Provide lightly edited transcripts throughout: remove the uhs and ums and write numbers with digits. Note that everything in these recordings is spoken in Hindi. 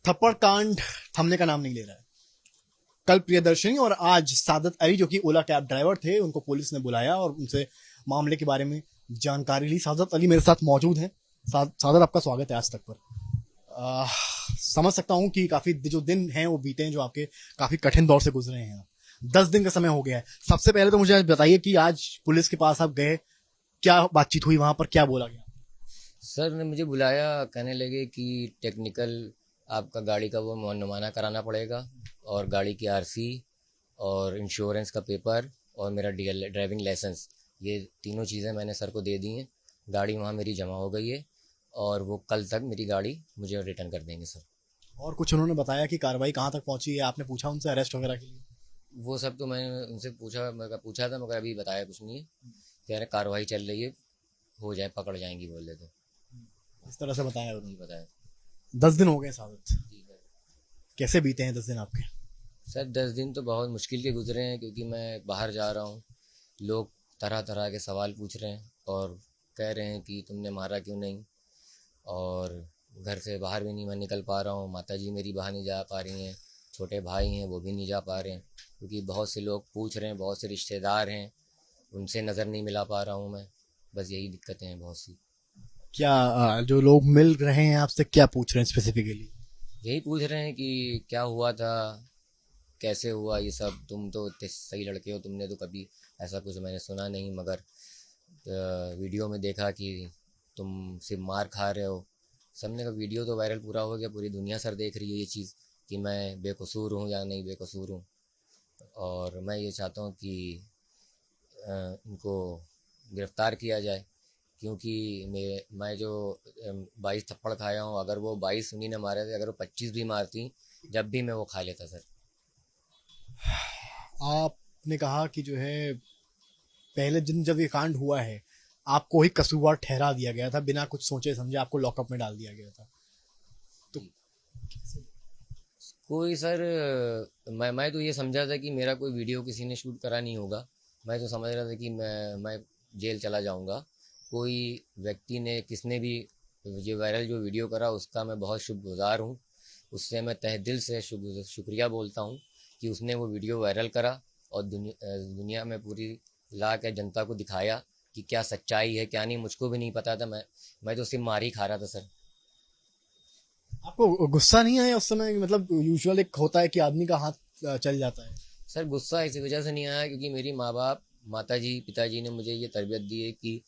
थप्पड़ कांड थमने का नाम नहीं ले रहा है। कल प्रियदर्शनी और आज सादत अली जो कि ओला कैब ड्राइवर थे उनको पुलिस ने बुलाया और उनसे मामले के बारे में जानकारी ली। सादत अली मेरे साथ मौजूद हैं। सादत, आपका स्वागत है आज तक पर। आ, समझ सकता हूँ कि काफी जो दिन हैं वो बीते हैं, जो आपके काफी कठिन दौर से गुजरे हैं। 10 दिन का समय हो गया है। सबसे पहले तो मुझे आज बताइए कि आज पुलिस के पास आप गए, क्या बातचीत हुई वहां पर, क्या बोला गया? सर ने मुझे बुलाया, कहने लगे कि टेक्निकल आपका गाड़ी का वो मुआयना कराना पड़ेगा, और गाड़ी की आरसी और इंश्योरेंस का पेपर और मेरा डीएल ड्राइविंग लाइसेंस, ये तीनों चीज़ें मैंने सर को दे दी हैं। गाड़ी वहाँ मेरी जमा हो गई है और वो कल तक मेरी गाड़ी मुझे रिटर्न कर देंगे सर। और कुछ उन्होंने बताया कि कार्रवाई कहाँ तक पहुंची है? आपने पूछा उनसे अरेस्ट वगैरह के लिए? वो सब तो मैंने उनसे पूछा था, मगर अभी बताया कुछ नहीं है। कह रहे कार्रवाई चल रही है, हो जाए पकड़ जाएंगी बोले तो। इस तरह से बताया जी उन्होंने। बताया। 10 दिन हो गए सादत, जी सर। कैसे बीते हैं 10 दिन आपके? सर 10 दिन तो बहुत मुश्किल के गुजरे हैं, क्योंकि मैं बाहर जा रहा हूँ। लोग तरह तरह के सवाल पूछ रहे हैं और कह रहे हैं कि तुमने मारा क्यों नहीं। और घर से बाहर भी नहीं मैं निकल पा रहा हूँ, माता जी मेरी बाहर नहीं जा पा रही हैं, छोटे भाई हैं वो भी नहीं जा पा रहे हैं, क्योंकि बहुत से लोग पूछ रहे हैं, बहुत से रिश्तेदार हैं, उनसे नज़र नहीं मिला पा रहा हूँ मैं। बस यही दिक्कतें हैं बहुत सी। क्या जो लोग मिल रहे हैं आपसे क्या पूछ रहे हैं स्पेसिफिकली? यही पूछ रहे हैं कि क्या हुआ था, कैसे हुआ ये सब, तुम तो इतने सही लड़के हो, तुमने तो कभी ऐसा कुछ मैंने सुना नहीं, मगर वीडियो में देखा कि तुम सिर्फ मार खा रहे हो। सबने का वीडियो तो वायरल पूरा हो गया, पूरी दुनिया सर देख रही है ये चीज़ कि मैं बेकसूर हूँ या नहीं बेकसूर हूँ। और मैं ये चाहता हूँ कि इनको गिरफ्तार किया जाए, क्योंकि मैं जो 22 थप्पड़ खाया हूँ, अगर वो 22 उन्हीं ने मारे थे, अगर वो 25 भी मारती जब भी मैं वो खा लेता सर। आपने कहा कि जो है पहले दिन जब ये कांड हुआ है आपको ही कसूरवार ठहरा दिया गया था, बिना कुछ सोचे समझे आपको लॉकअप में डाल दिया गया था। तो जी। कोई सर, मैं तो ये समझा था कि मेरा कोई वीडियो किसी ने शूट करा नहीं होगा। मैं तो समझ रहा था कि मैं जेल चला जाऊंगा। कोई व्यक्ति ने, किसने भी ये वायरल जो वीडियो करा, उसका मैं बहुत शुक्रगुजार हूँ। उससे मैं तहे दिल से शुक्रिया बोलता हूँ कि उसने वो वीडियो वायरल करा और दुनिया में पूरी ला के जनता को दिखाया कि क्या सच्चाई है क्या नहीं। मुझको भी नहीं पता था, मैं तो सिर्फ मार ही खा रहा था सर। आपको गुस्सा नहीं आया उस समय? मतलब यूजुअल एक होता है कि आदमी का हाथ चल जाता है। सर गुस्सा इसी वजह से नहीं आया क्योंकि मेरी माँ बाप, माता जी पिताजी ने मुझे ये तरबियत दी है कि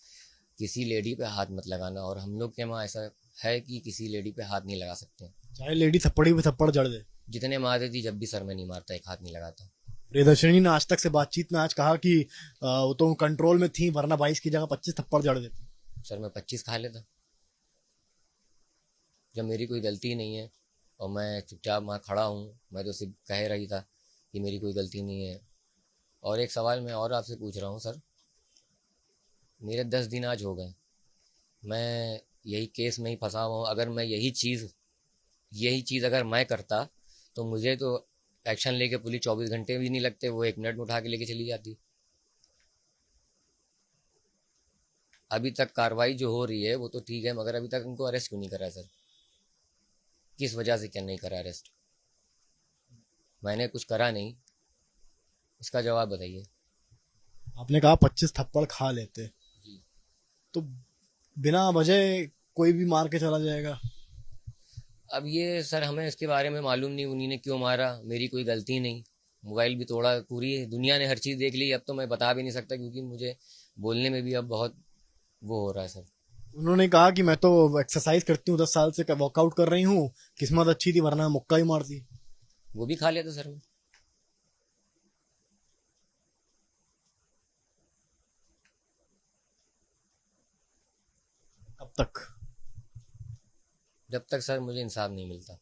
किसी लेडी पे हाथ मत लगाना, और हम लोग के वहाँ ऐसा है कि किसी लेडी पे हाथ नहीं लगा सकते। चाहे लेडी थप्पड़ी पे थप्पड़ जड़ दे। जितने मारते थी जब भी सर में नहीं मारता, एक हाथ नहीं लगाता। प्रियदर्शनी ने आज तक से बातचीत में आज कहा कि वो तो कंट्रोल में थी, वरना 22 की जगह 25 थप्पड़ जड़ देती। सर मैं 25 खा लेता जब मेरी कोई गलती नहीं है, और मैं चुपचाप वहाँ खड़ा हूँ। मैं तो सिर्फ कह रही था कि मेरी कोई गलती नहीं है। और एक सवाल मैं और आपसे पूछ रहा हूँ सर। मेरे 10 दिन आज हो गए, मैं यही केस में ही फंसा हुआ हूँ। अगर मैं यही चीज़ अगर मैं करता तो मुझे तो एक्शन लेके पुलिस 24 घंटे भी नहीं लगते, वो 1 मिनट में उठा के लेके चली जाती। अभी तक कार्रवाई जो हो रही है वो तो ठीक है, मगर अभी तक उनको अरेस्ट क्यों नहीं करा है सर? किस वजह से क्या नहीं करा अरेस्ट? मैंने कुछ करा नहीं, इसका जवाब बताइए। आपने कहा 25 थप्पड़ खा लेते जी। तो बिना वजह कोई भी मार के चला जाएगा। अब ये सर हमें इसके बारे में मालूम नहीं, उन्हीं ने क्यों मारा, मेरी कोई गलती नहीं। मोबाइल भी तोड़ा, पूरी दुनिया ने हर चीज़ देख ली। अब तो मैं बता भी नहीं सकता, क्योंकि मुझे बोलने में भी अब बहुत वो हो रहा है सर। उन्होंने कहा कि मैं तो एक्सरसाइज करती हूँ, 10 साल से वर्कआउट कर रही हूँ, किस्मत अच्छी थी वरना मुक्का ही मारती। वो भी खा लिया था सर मैं। अब तक जब तक सर मुझे इंसाफ नहीं मिलता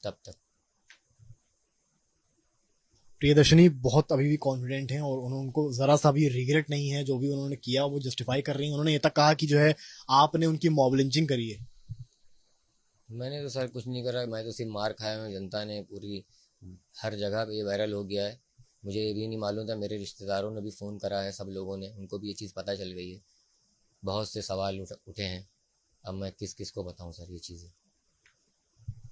तब तक। प्रियदर्शनी बहुत अभी भी कॉन्फिडेंट हैं और उनको जरा सा भी रिग्रेट नहीं है। जो भी उन्होंने किया वो जस्टिफाई कर रही हैं। उन्होंने ये तक कहा कि जो है आपने उनकी मॉब लिंचिंग करी है। मैंने तो सर कुछ नहीं करा, मैं तो सिर्फ मार खाया हूँ। जनता ने पूरी हर जगह पे ये वायरल हो गया है। मुझे ये भी नहीं मालूम था, मेरे रिश्तेदारों ने भी फ़ोन करा है, सब लोगों ने, उनको भी ये चीज़ पता चल गई है। बहुत से सवाल उठे हैं। अब मैं किस किस को बताऊं सर ये चीज़ें।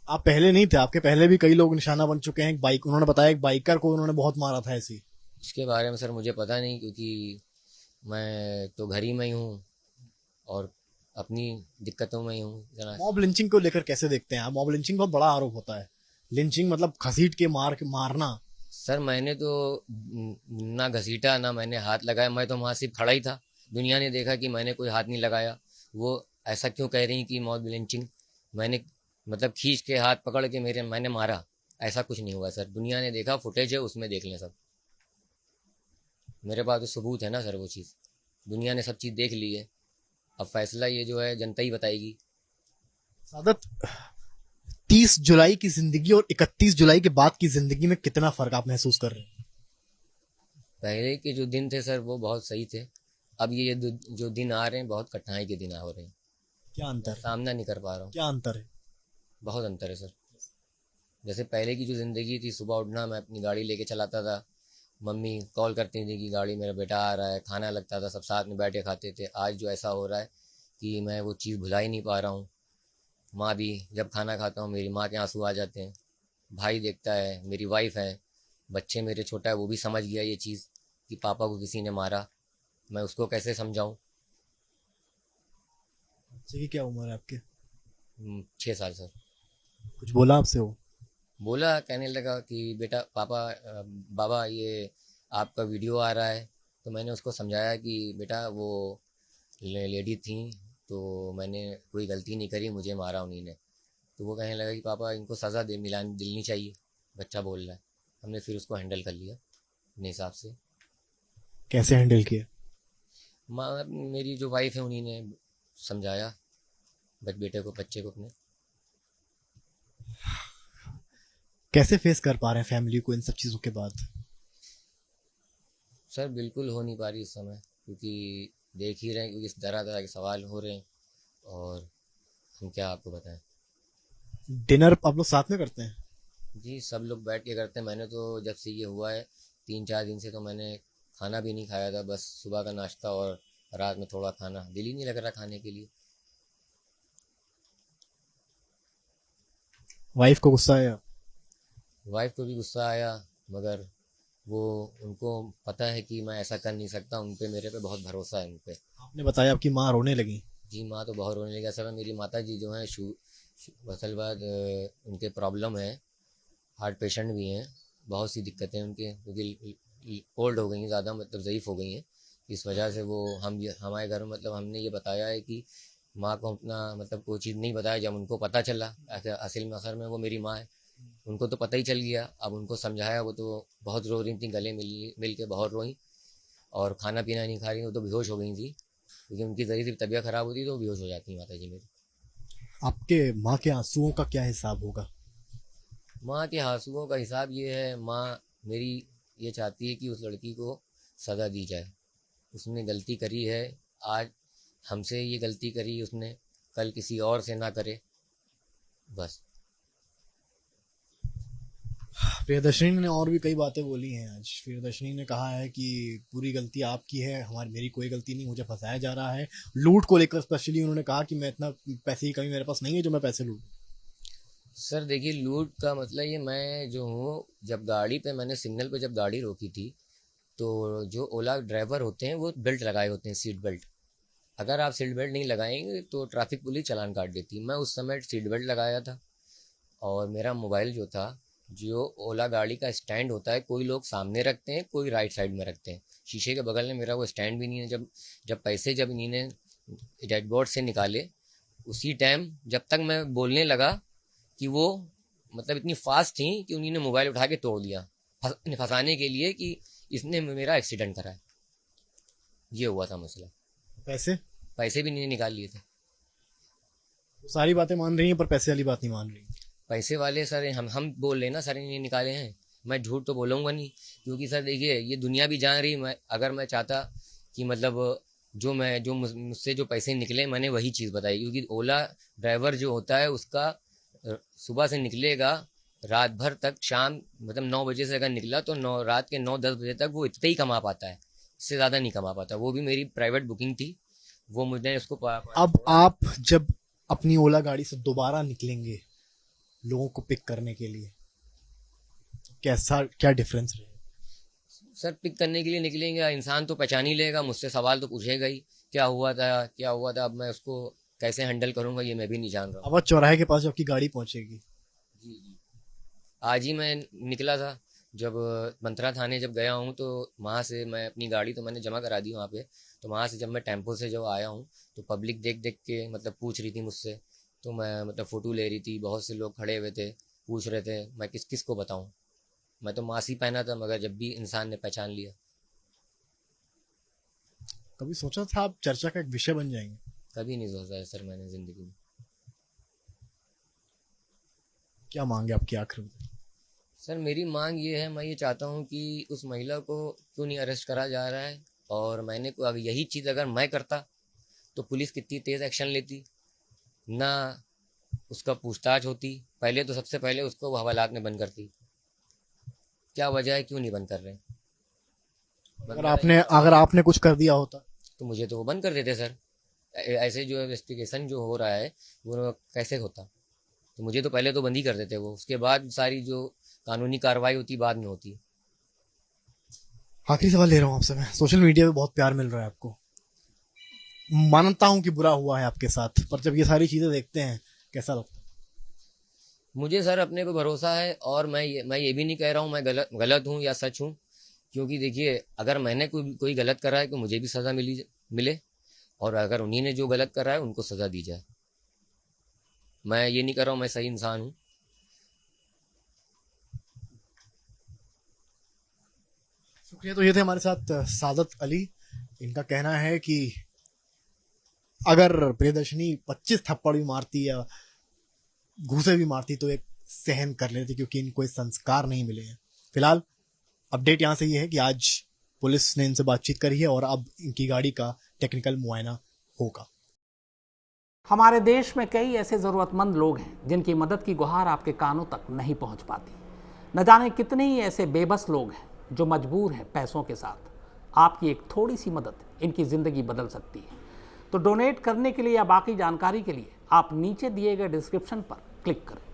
आप पहले नहीं थे, आपके पहले भी कई लोग निशाना बन चुके हैं। एक बाइक, उन्होंने बताया एक बाइकर को उन्होंने बहुत मारा था ऐसे ही। इसके बारे में सर मुझे पता नहीं, क्योंकि मैं तो घर ही में ही हूँ और अपनी दिक्कतों में ही हूँ जना। मॉब लिंचिंग को लेकर कैसे देखते हैं आप? मॉब लिंचिंग बहुत बड़ा आरोप होता है। लिंचिंग मतलब घसीट के मारना। सर मैंने तो ना घसीटा ना मैंने हाथ लगाया, मैं तो वहाँ सिर्फ खड़ा ही था। दुनिया ने देखा कि मैंने कोई हाथ नहीं लगाया। वो ऐसा क्यों कह रही कि मॉब लिंचिंग मैंने मतलब खींच के हाथ पकड़ के मैंने मारा? ऐसा कुछ नहीं हुआ सर, दुनिया ने देखा, फुटेज है उसमें देख लें सब। मेरे पास तो सबूत है ना सर, वो चीज़ दुनिया ने सब चीज़ देख ली है। अब फैसला ये जो है जनता ही बताएगी। सादत, 30 जुलाई की जिंदगी और 31 जुलाई के बाद की जिंदगी में कितना फर्क आप महसूस कर रहे हैं? पहले के जो दिन थे सर वो बहुत सही थे। अब ये जो दिन आ रहे हैं बहुत कठिनाई के दिन हो रहे हैं। क्या मैं अंतर है? सामना नहीं कर पा रहा हूँ। क्या अंतर है? बहुत अंतर है सर। जैसे पहले की जो ज़िंदगी थी, सुबह उठना, मैं अपनी गाड़ी लेके चलाता था, मम्मी कॉल करती थी कि गाड़ी मेरा बेटा आ रहा है, खाना लगता था, सब साथ में बैठ के खाते थे। आज जो ऐसा हो रहा है कि मैं वो चीज़ भुला ही नहीं पा रहा हूँ। माँ भी, जब खाना खाता हूँ मेरी माँ के आंसू आ जाते हैं। भाई देखता है, मेरी वाइफ है, बच्चे मेरे छोटा है वो भी समझ गया ये चीज़ कि पापा को किसी ने मारा। मैं उसको कैसे समझाऊँ? बच्चे की क्या उम्र है आपके? 6 साल सर। कुछ बोला आपसे वो? बोला, कहने लगा कि बेटा पापा बाबा ये आपका वीडियो आ रहा है। तो मैंने उसको समझाया कि बेटा वो लेडी थी, तो मैंने कोई गलती नहीं करी, मुझे मारा उन्हीं ने। तो वो कहने लगा कि पापा इनको सज़ा दे मिलानी दिलनी चाहिए, बच्चा बोल रहा है। हमने फिर उसको हैंडल कर लिया अपने हिसाब से। कैसे हैंडल किया? माँ मेरी जो वाइफ है उन्हीं ने समझाया बेटे को, बच्चे को अपने। कैसे फेस कर पा रहे हैं फैमिली को इन सब चीजों के बाद? सर बिल्कुल हो नहीं पा रही इस समय, क्योंकि देख ही रहे हैं, क्योंकि इस तरह तरह के सवाल हो रहे हैं और हम क्या आपको बताएं। डिनर आप लोग साथ में करते हैं? जी सब लोग बैठ के करते हैं। मैंने तो जब से ये हुआ है 3-4 दिन से तो मैंने खाना भी नहीं खाया था, बस सुबह का नाश्ता और रात में थोड़ा खाना, दिल ही नहीं लग रहा खाने के लिए। वाइफ को गुस्सा आया? वाइफ को भी गुस्सा आया, मगर वो, उनको पता है कि मैं ऐसा कर नहीं सकता, उन पे मेरे पे बहुत भरोसा है उन पे। आपने बताया आपकी माँ रोने लगी। जी माँ तो बहुत रोने लगी। असल में मेरी माता जी जो हैं असल बात उनके प्रॉब्लम है, हार्ट पेशेंट भी हैं, बहुत सी दिक्कतें उनके, क्योंकि ओल्ड हो गई हैं ज़्यादा, मतलब ज़यीफ़ हो गई हैं। इस वजह से वो हमारे घर में मतलब हमने ये बताया है कि माँ को अपना मतलब कोई चीज़ नहीं बताया। जब उनको पता चला, असल में असर में वो मेरी माँ है, उनको तो पता ही चल गया। अब उनको समझाया, वो तो बहुत रो रही थी, गले मिल के बहुत रोई और खाना पीना नहीं खा रही, वो तो बेहोश हो गई थी, क्योंकि उनकी ज़री सी तबीयत ख़राब होती तो वो बेहोश हो जाती माता जी मेरी। आपके माँ के आंसुओं का क्या हिसाब होगा? माँ के आंसुओं का हिसाब ये है, माँ मेरी ये चाहती है कि उस लड़की को सज़ा दी जाए। उसने गलती करी है, आज हमसे ये गलती करी उसने, कल किसी और से ना करे, बस। प्रियदर्शनी ने और भी कई बातें बोली हैं आज। प्रियदर्शनी ने कहा है कि पूरी गलती आपकी है, हमारी मेरी कोई गलती नहीं, मुझे फंसाया जा रहा है। लूट को लेकर स्पेशली उन्होंने कहा कि मैं इतना पैसे की कमी मेरे पास नहीं है जो मैं पैसे लूट। सर देखिए, लूट का मतलब ये, मैं जो हूँ, जब गाड़ी पे मैंने सिग्नल पे जब गाड़ी रोकी थी, तो जो ओला ड्राइवर होते हैं वो बेल्ट लगाए होते हैं, सीट बेल्ट। अगर आप सीट बेल्ट नहीं लगाएंगे तो ट्रैफिक पुलिस चालान काट देती है। मैं उस समय सीट बेल्ट लगाया था और मेरा मोबाइल जो था, जो ओला गाड़ी का स्टैंड होता है, कोई लोग सामने रखते हैं, कोई राइट साइड में रखते हैं, शीशे के बगल में मेरा वो स्टैंड भी नहीं है। जब जब पैसे जब इन्हीं ने डैशबोर्ड से निकाले, उसी टाइम जब तक मैं बोलने लगा कि वो मतलब इतनी फास्ट थी कि उन्हीं ने मोबाइल उठा के तोड़ दिया, फंसाने के लिए कि इसने मेरा एक्सीडेंट करा है। ये हुआ था मसला। पैसे? पैसे भी नहीं निकाल लिए थे। वो सारी बातें मान रही हैं पर पैसे वाली बात नहीं मान रही। पैसे वाले सर, हम बोल रहे ना सर इन्हें निकाले हैं, मैं झूठ तो बोलूँगा नहीं, क्योंकि सर देखिए ये दुनिया भी जान रही। मैं अगर मैं चाहता कि मतलब जो मुझसे जो पैसे निकले मैंने वही चीज़ बताई, क्योंकि ओला ड्राइवर जो होता है उसका सुबह से निकलेगा रात भर तक, शाम मतलब 9 बजे से अगर निकला तो रात के 9-10 बजे तक वो इतना ही कमा पाता है, इससे ज़्यादा नहीं कमा पाता। वो भी मेरी प्राइवेट बुकिंग थी, वो मुझे उसको अब थोड़ा। आप जब अपनी ओला गाड़ी से दोबारा निकलेंगे लोगों को पिक करने के लिए, कैसा क्या डिफरेंस रहेगा? सर पिक करने के लिए निकलेंगे, इंसान तो पहचान ही लेगा, मुझसे सवाल तो पूछेगा ही, क्या हुआ था क्या हुआ था। अब मैं उसको कैसे हैंडल करूंगा ये मैं भी नहीं जान रहा हूँ। अब चौराहे के पास जो आपकी गाड़ी पहुंचेगी, जी जी। आज ही मैं निकला था, जब मंत्रा थाने जब गया हूँ तो वहाँ से मैं अपनी गाड़ी तो मैंने जमा करा दी वहाँ पे। तो वहाँ से जब मैं टेम्पो से जब आया हूँ तो पब्लिक देख देख के मतलब पूछ रही थी मुझसे, तो मैं मतलब फ़ोटो ले रही थी, बहुत से लोग खड़े हुए थे, पूछ रहे थे, मैं किस किस को बताऊँ। मैं तो मास्क ही पहना था, मगर जब भी इंसान ने पहचान लिया। कभी सोचा था आप चर्चा का एक विषय बन जाएंगे? कभी नहीं सोचा है सर मैंने ज़िंदगी में। क्या मांगे आपकी आखिर में? सर मेरी मांग ये है, मैं ये चाहता हूँ कि उस महिला को क्यों नहीं अरेस्ट करा जा रहा है। और मैंने को अगर यही चीज़ अगर मैं करता तो पुलिस कितनी तेज़ एक्शन लेती, ना उसका पूछताछ होती। पहले तो सबसे पहले उसको हवालात में बंद करती। क्या वजह है क्यों नहीं बंद कर रहे? बंदा रहेगा अगर सही आपने कुछ कर दिया होता? तो मुझे तो वो बंद कर देते सर। ऐसे जो इन्वेस्टिगेशन जो हो रहा है वो कैसे होता? तो मुझे तो पहले तो बंद ही कर देते वो, उसके बाद सारी जो कानूनी कार्रवाई होती बाद में होती। आखिरी सवाल ले रहा हूँ आपसे मैं, सोशल मीडिया पे बहुत प्यार मिल रहा है आपको, मानता हूँ कि बुरा हुआ है आपके साथ, पर जब ये सारी चीजें देखते हैं कैसा लगता है? मुझे सर अपने को भरोसा है, और मैं ये भी नहीं कह रहा हूँ मैं गलत गलत हूँ या सच हूँ। क्योंकि देखिए अगर मैंने कोई गलत करा है तो मुझे भी सज़ा मिले, और अगर उन्हीं ने जो गलत करा है उनको सज़ा दी जाए। मैं ये नहीं कर रहा हूँ मैं सही इंसान हूँ। शुक्रिया। तो ये थे हमारे साथ सादत अली। इनका कहना है कि अगर प्रियदर्शनी 25 थप्पड़ भी मारती या घूसे भी मारती तो एक सहन कर लेती, क्योंकि इनको संस्कार नहीं मिले हैं। फिलहाल अपडेट यहाँ से ये है कि आज पुलिस ने इनसे बातचीत करी है और अब इनकी गाड़ी का टेक्निकल मुआयना होगा। हमारे देश में कई ऐसे ज़रूरतमंद लोग हैं जिनकी मदद की गुहार आपके कानों तक नहीं पहुंच पाती। न जाने कितने ही ऐसे बेबस लोग हैं जो मजबूर हैं पैसों के साथ। आपकी एक थोड़ी सी मदद इनकी ज़िंदगी बदल सकती है। तो डोनेट करने के लिए या बाकी जानकारी के लिए आप नीचे दिए गए डिस्क्रिप्शन पर क्लिक करें।